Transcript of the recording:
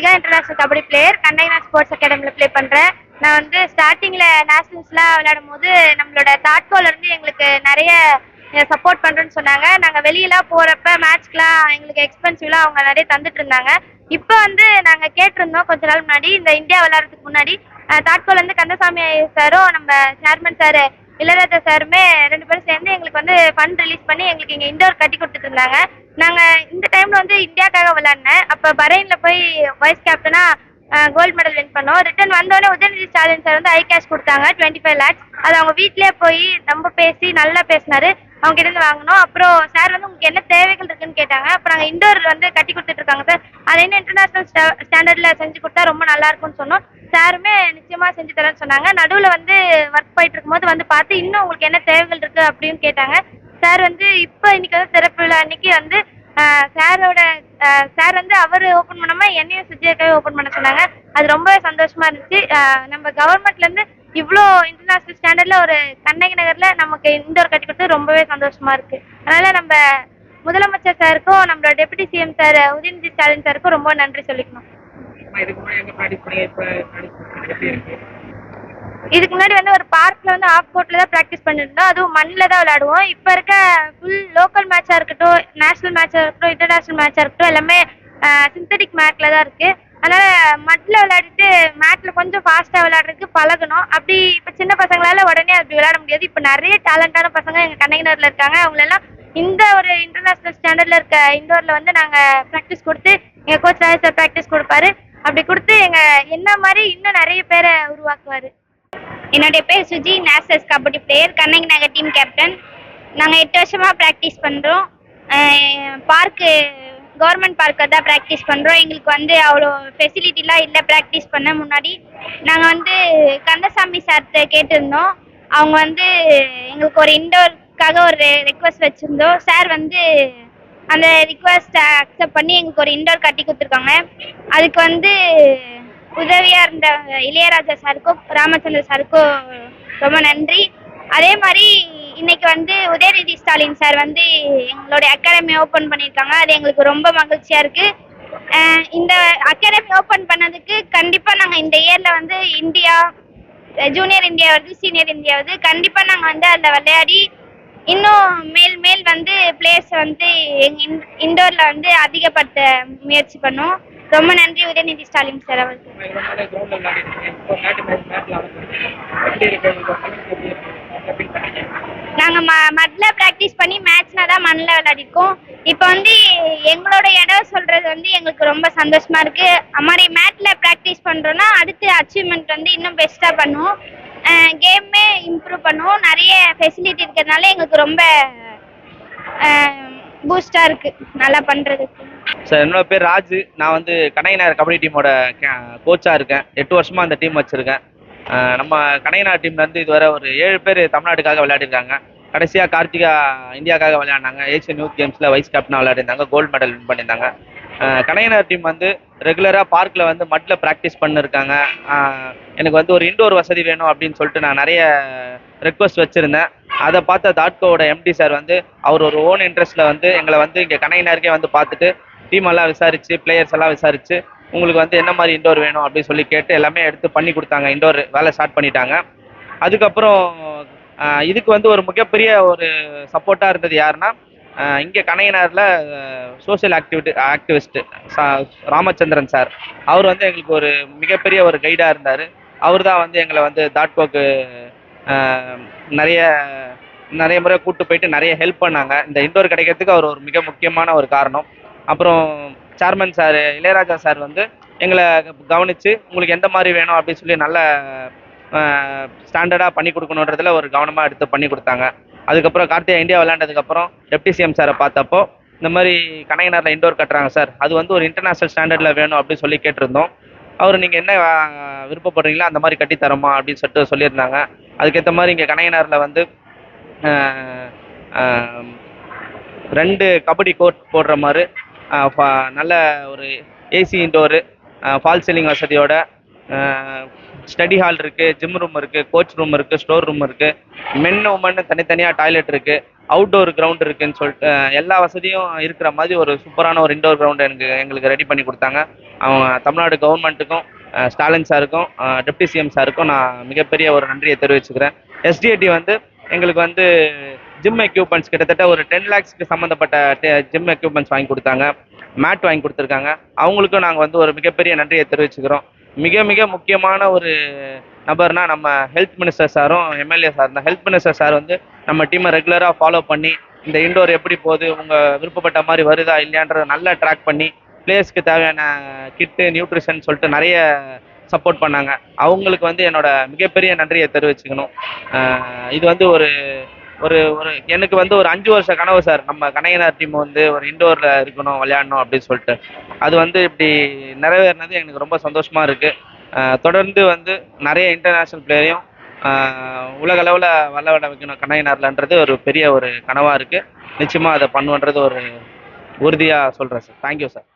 Kiruthika, international kabaddi player. கண்ணகினா sports அகாடமியில் play பண்ணுறேன். நான் வந்து ஸ்டார்டிங்கில் நேஷனல்ஸ்லாம் விளையாடும் போது நம்மளோட தாட்கோலேருந்து எங்களுக்கு நிறைய சப்போர்ட் பண்ணுறேன்னு சொன்னாங்க. நாங்கள் வெளியெல்லாம் போகிறப்ப மேட்ச்க்கெலாம் எங்களுக்கு எக்ஸ்பென்சிவ்லாம் அவங்க நிறைய தந்துட்டு இருந்தாங்க. இப்போ வந்து நாங்கள் கேட்டிருந்தோம் கொஞ்ச நாள் முன்னாடி, இந்த இந்தியா விளையாடுறதுக்கு முன்னாடி தாட்கோலேருந்து கந்தசாமி சாரும் நம்ம சேர்மன் சார் இளையராஜா சாருமே 2 பேரும் சேர்ந்து எங்களுக்கு வந்து ஃபண்ட் ரிலீஸ் பண்ணி எங்களுக்கு இங்கே இண்டோர் கட்டி கொடுத்துட்டு இருந்தாங்க. நாங்கள் இந்த டைமில் வந்து இந்தியாவுக்காக விளையாடினேன். அப்போ பரைனில் போய் வைஸ் கேப்டனாக கோல்டு மெடல் வின் பண்ணோம். ரிட்டர்ன் வந்தோடனே உதயநிதி ஸ்டாலின் சார் வந்து கேஷ் கொடுத்தாங்க 25 lakhs. அது அவங்க வீட்டிலே போய் நம்ம பேசி நல்லா பேசினாரு. அவங்க கிட்டேருந்து வாங்கினோம். அப்புறம் சார் வந்து உங்களுக்கு என்ன தேவைகள் இருக்குன்னு கேட்டாங்க. அப்போ நாங்கள் இண்டோர் வந்து கட்டி கொடுத்துட்ருக்காங்க சார், அது இன்னும் இன்டர்நேஷ்னல் ஸ்டாண்டர்டில் செஞ்சு கொடுத்தா ரொம்ப நல்லா இருக்கும்னு சொன்னோம். சாருமே நிச்சயமாக செஞ்சு தரேன்னு சொன்னாங்க. நடுவில் வந்து ஒர்க் போயிட்டு இருக்கும்போது வந்து பார்த்து இன்னும் உங்களுக்கு என்ன தேவைகள் இருக்குது அப்படின்னு கேட்டாங்க. சார் வந்து இப்போ இன்னைக்கு வந்து திறப்பு விழா அன்னைக்கு வந்து சார் வந்து அவர் ஓப்பன் பண்ணாமல் என்னையும் சுஜியாக்காவே ஓப்பன் பண்ண சொன்னாங்க. அது ரொம்ப சந்தோஷமாக இருந்துச்சு. நம்ம கவர்மெண்ட்லேருந்து இவ்வளோ இன்டர்நேஷ்னல் ஸ்டாண்டர்டில் ஒரு கண்ணகி நகரில் நமக்கு இண்டோர் கட்டி கொடுத்து ரொம்பவே சந்தோஷமாக இருக்குது. அதனால் நம்ம முதலமைச்சர் சாருக்கும் நம்மளோட deputy CM sir Udhayanidhi Stalin சாருக்கும் ரொம்ப நன்றி சொல்லிக்கணும். இதுக்கு முன்னாடி வந்து ஒரு பார்க்கில் வந்து ஆஃப் கோர்ட்டில் தான் ப்ராக்டிஸ் பண்ணியிருந்தோம். அதுவும் மண்ணில் தான் விளையாடுவோம். இப்போ இருக்க ஃபுல் லோக்கல் மேட்சாக இருக்கட்டும், நேஷ்னல் மேட்சாக இருக்கட்டும், இன்டர்நேஷ்னல் மேட்சாக இருக்கட்டும், எல்லாமே சிந்தட்டிக் மேட்டில் தான் இருக்குது. அதனால் மட்டில் விளையாடிட்டு மேட்டில் கொஞ்சம் ஃபாஸ்ட்டாக விளையாடுறதுக்கு பழகணும். அப்படி இப்போ சின்ன பசங்களால் உடனே அப்படி விளையாட முடியாது. இப்போ நிறைய டேலண்டான பசங்க எங்கள் கண்ணகினரில் இருக்காங்க. அவங்களெல்லாம் இந்த ஒரு இன்டர்நேஷ்னல் ஸ்டாண்டர்டில் இருக்க இண்டோரில் வந்து நாங்கள் ப்ராக்டிஸ் கொடுத்து எங்கள் கோச் ராஜ் சார் ப்ராக்டிஸ் கொடுப்பாரு. அப்படி கொடுத்து எங்கள் என்ன மாதிரி இன்னும் நிறைய பேரை உருவாக்குவார். என்னுடைய பேர் Suji, nationals kabaddi player, Kannagi Nagar team captain. நாங்கள் 8 வருஷமாக ப்ராக்டிஸ் பண்ணுறோம். கவர்மெண்ட் பார்க்கில் தான் ப்ராக்டிஸ் பண்ணுறோம். எங்களுக்கு வந்து அவ்வளோ ஃபெசிலிட்டிலாம் இல்லை ப்ராக்டிஸ் பண்ண முன்னாடி. நாங்கள் வந்து கந்தசாமி சார்கிட்ட கேட்டிருந்தோம். அவங்க வந்து எங்களுக்கு ஒரு இண்டோருக்காக ஒரு ரெக்வஸ்ட் வச்சுருந்தோம். சார் வந்து அந்த ரிக்வஸ்ட்டை அக்செப்ட் பண்ணி எங்களுக்கு ஒரு இண்டோர் கட்டி கொடுத்துருக்காங்க. அதுக்கு வந்து உதவியாக இருந்த இளையராஜா சாருக்கும் ராமச்சந்திர சாருக்கும் ரொம்ப நன்றி. அதே மாதிரி இன்னைக்கு வந்து உதயநிதி ஸ்டாலின் சார் வந்து எங்களுடைய அகாடமி ஓப்பன் பண்ணியிருக்காங்க. அது எங்களுக்கு ரொம்ப மகிழ்ச்சியாக இருக்குது. இந்த அகாடமி ஓப்பன் பண்ணதுக்கு கண்டிப்பாக நாங்கள் இந்த இயரில் வந்து இந்தியா ஜூனியர் இந்தியா வருது, சீனியர் இந்தியா வருது. கண்டிப்பாக நாங்கள் வந்து அதில் விளையாடி இன்னும் மேல் வந்து பிளேயர்ஸ் வந்து எங்கள் இண்டோரில் வந்து அதிகப்படுத்த முயற்சி பண்ணோம். ரொம்ப நன்றி உதயநிதி ஸ்டாலின் சார் அவருக்கு. நாங்கள் மண்ணில் ப்ராக்டிஸ் பண்ணி மேட்ச்னா தான் மண்ணில் விளையாடிருக்கோம். இப்போ வந்து எங்களோட இடம் சொல்கிறது வந்து எங்களுக்கு ரொம்ப சந்தோஷமாக இருக்குது. அம்மாரி மேட்டில் ப்ராக்டிஸ் பண்ணுறோன்னா அடுத்து அச்சீவ்மெண்ட் வந்து இன்னும் பெஸ்ட்டாக பண்ணுவோம். கேமே இம்ப்ரூவ் பண்ணுவோம். நிறைய ஃபெசிலிட்டி இருக்கிறதுனால எங்களுக்கு ரொம்ப பூஸ்டாக இருக்குது நல்லா பண்ணுறதுக்கு. சார், என்னோட பேர் ராஜு. நான் வந்து கண்ணகினார் கபடி டீமோட கோச்சாக இருக்கேன். 8 வருஷமாக அந்த டீம் வச்சுருக்கேன். நம்ம கண்ணகினார் டீம்லேருந்து இதுவரை ஒரு 7 பேர் தமிழ்நாட்டுக்காக விளையாடிருக்காங்க. கடைசியாக கார்த்திகா இந்தியாவுக்காக விளையாடினாங்க. ஏஷியன் யூத் கேம்ஸில் வைஸ் கேப்டனாக விளையாடிருந்தாங்க. கோல்டு மெடல் வின் பண்ணியிருந்தாங்க. கண்ணகினார் டீம் வந்து ரெகுலராக பார்க்கில் வந்து மட்டில் ப்ராக்டிஸ் பண்ணிருக்காங்க. எனக்கு வந்து ஒரு இண்டோர் வசதி வேணும் அப்படின்னு சொல்லிட்டு நான் நிறைய ரெக்வஸ்ட் வச்சுருந்தேன். அதை பார்த்த தாட்கோவோட எம்டி சார் வந்து அவர் ஒரு ஓன் இன்ட்ரெஸ்ட்டில் வந்து எங்களை வந்து இங்கே கண்ணகினாருக்கே வந்து பார்த்துட்டு டீம் எல்லாம் விசாரித்து பிளேயர்ஸ் எல்லாம் விசாரித்து உங்களுக்கு வந்து என்ன மாதிரி இண்டோர் வேணும் அப்படின்னு சொல்லி கேட்டு எல்லாமே எடுத்து பண்ணி கொடுத்தாங்க. இண்டோர் வேலை ஸ்டார்ட் பண்ணிட்டாங்க. அதுக்கப்புறம் இதுக்கு வந்து ஒரு மிகப்பெரிய ஒரு சப்போர்ட்டாக இருந்தது யாருன்னா, இங்கே கண்ணகினாரில் சோஷியல் ஆக்டிவிஸ்ட் ராமச்சந்திரன் சார். அவர் வந்து எங்களுக்கு ஒரு மிகப்பெரிய ஒரு கைடாக இருந்தார். அவர் தான் வந்து எங்களை வந்து தாட்கோக்கு நிறைய முறை கூப்பிட்டு போயிட்டு நிறைய ஹெல்ப் பண்ணாங்க. இந்த இண்டோர் கிடைக்கிறதுக்கு அவர் ஒரு மிக முக்கியமான ஒரு காரணம். அப்புறம் சேர்மன் சார் இளையராஜா சார் வந்து எங்களை கவனித்து உங்களுக்கு எந்த மாதிரி வேணும் அப்படின்னு சொல்லி நல்ல ஸ்டாண்டர்டாக பண்ணி கொடுக்கணுன்றதுல ஒரு கவனமாக எடுத்து பண்ணி கொடுத்தாங்க. அதுக்கப்புறம் கார்த்திகா இந்தியா விளையாண்டதுக்கப்புறம் டெப்டி சிஎம் சாரை பார்த்தப்போ இந்த மாதிரி கண்ணகினாரில் இண்டோர் கட்டுறாங்க சார், அது வந்து ஒரு இன்டர்நேஷ்னல் ஸ்டாண்டர்டில் வேணும் அப்படின்னு சொல்லி கேட்டிருந்தோம். அவர் நீங்கள் என்ன விருப்பப்படுறீங்களோ அந்த மாதிரி கட்டித்தரமா அப்படின்னு சொல்லிட்டு சொல்லியிருந்தாங்க. அதுக்கேற்ற மாதிரி இங்கே கண்ணகினாரில் வந்து 2 கபடி கோர்ட் போடுற மாதிரி நல்ல ஒரு ஏசி இண்டோரு, ஃபால் சீலிங் வசதியோட ஸ்டடி ஹால் இருக்குது, ஜிம் ரூம் இருக்குது, கோச் ரூம் இருக்குது, ஸ்டோர் ரூம் இருக்குது, மென் உமன் தனித்தனியாக டாய்லெட் இருக்குது. அவுட்டோர் கிரவுண்ட் இருக்குன்னு சொல்லிட்டு எல்லா வசதியும் இருக்கிற மாதிரி ஒரு சூப்பரான ஒரு இண்டோர் கிரவுண்ட் எங்களுக்கு ரெடி பண்ணி கொடுத்தாங்க. அவங்க தமிழ்நாடு கவர்மெண்ட்டுக்கும் ஸ்டாலின் சாருக்கும் டெப்டி சிஎம் சாருக்கும் நான் மிகப்பெரிய ஒரு நன்றியை தெரிவிச்சுக்கிறேன். எஸ்டிஏடி வந்து எங்களுக்கு வந்து ஜிம் எக்யூப்மெண்ட்ஸ் கிட்டத்தட்ட ஒரு 10 lakhsக்கு சம்மந்தப்பட்ட ஜிம் எக்யூப்மெண்ட்ஸ் வாங்கி கொடுத்தாங்க, மேட் வாங்கி கொடுத்துருக்காங்க. அவங்களுக்கும் நாங்கள் வந்து ஒரு மிகப்பெரிய நன்றியை தெரிவிச்சுக்கிறோம். மிக மிக முக்கியமான ஒரு நபர்னா நம்ம ஹெல்த் மினிஸ்டர் சாரும் எம்எல்ஏ சார் தான். ஹெல்த் மினிஸ்டர் சார் வந்து நம்ம டீமை ரெகுலராக ஃபாலோ பண்ணி இந்த இண்டோர் எப்படி போகுது, உங்கள் விருப்பப்பட்ட மாதிரி வருதா இல்லையான்றதை நல்லா ட்ராக் பண்ணி பிளேயர்ஸ்க்கு தேவையான கிட்டு நியூட்ரிஷன் சொல்லிட்டு நிறைய சப்போர்ட் பண்ணாங்க. அவங்களுக்கு வந்து என்னோட மிகப்பெரிய நன்றியை தெரிவிச்சுக்கணும். இது வந்து ஒரு ஒரு ஒரு எனக்கு வந்து ஒரு 5 வருஷ கனவு சார். நம்ம கலைஞர் டீம் வந்து ஒரு இண்டோரில் இருக்கணும், விளையாடணும் அப்படின்னு சொல்லிட்டு அது வந்து இப்படி நிறைவேறினது எனக்கு ரொம்ப சந்தோஷமாக இருக்குது. தொடர்ந்து வந்து நிறைய இன்டர்நேஷ்னல் பிளேயரையும் உலக அளவில் விளையாட வைக்கணும் கலைஞர்லன்றது ஒரு பெரிய ஒரு கனவாக இருக்குது. நிச்சயமாக அதை பண்ணுன்றது ஒரு உறுதியாக சொல்கிறேன் சார். Thank you sir.